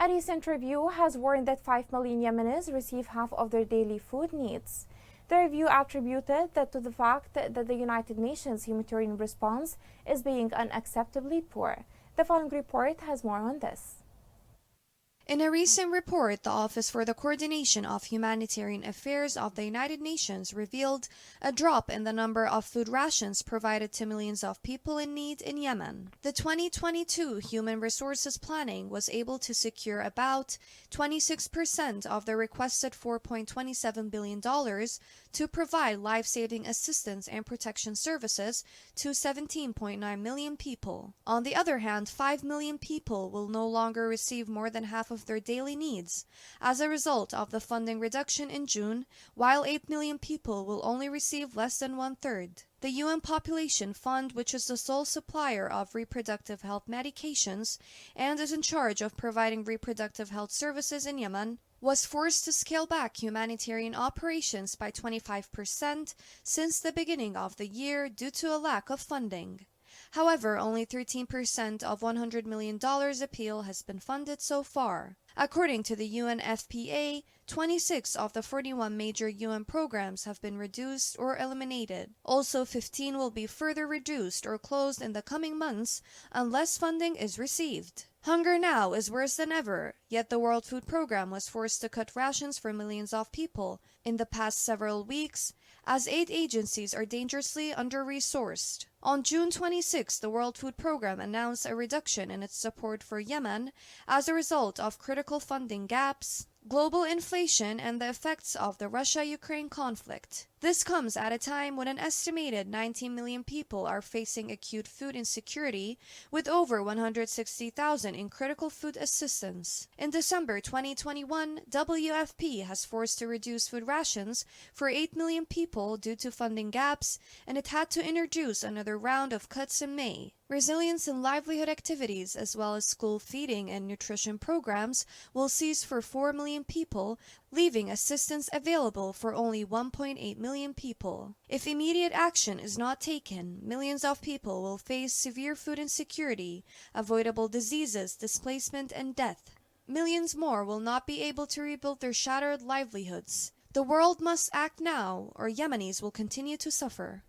A recent review has warned that 5 million Yemenis receive half of their daily food needs. The review attributed that to the fact that the United Nations humanitarian response is being unacceptably poor. The following report has more on this. In a recent report, the Office for the Coordination of Humanitarian Affairs of the United Nations revealed a drop in the number of food rations provided to millions of people in need in Yemen. The 2022 Human Resources Planning was able to secure about 26% of the requested $4.27 billion to provide life-saving assistance and protection services to 17.9 million people. On the other hand, 5 million people will no longer receive more than half of their daily needs as a result of the funding reduction in June, while 8 million people will only receive less than one-third. The UN Population Fund, which is the sole supplier of reproductive health medications and is in charge of providing reproductive health services in Yemen, was forced to scale back humanitarian operations by 25% since the beginning of the year due to a lack of funding. However, only 13% of $100 million appeal has been funded so far. According to the UNFPA, 26 of the 41 major UN programs have been reduced or eliminated. Also, 15 will be further reduced or closed in the coming months unless funding is received. Hunger now is worse than ever, yet the World Food Programme was forced to cut rations for millions of people in the past several weeks, as aid agencies are dangerously under-resourced. On June 26, the World Food Programme announced a reduction in its support for Yemen as a result of critical funding gaps, global inflation, and the effects of the Russia-Ukraine conflict. This comes at a time when an estimated 19 million people are facing acute food insecurity, with over 160,000 in critical food assistance. In December 2021, WFP has forced to reduce food rations for 8 million people due to funding gaps, and it had to introduce another round of cuts in May. Resilience and livelihood activities, as well as school feeding and nutrition programs, will cease for 4 million people, leaving assistance available for only 1.8 million people. If immediate action is not taken, millions of people will face severe food insecurity, avoidable diseases, displacement, and death. Millions more will not be able to rebuild their shattered livelihoods. The world must act now, or Yemenis will continue to suffer.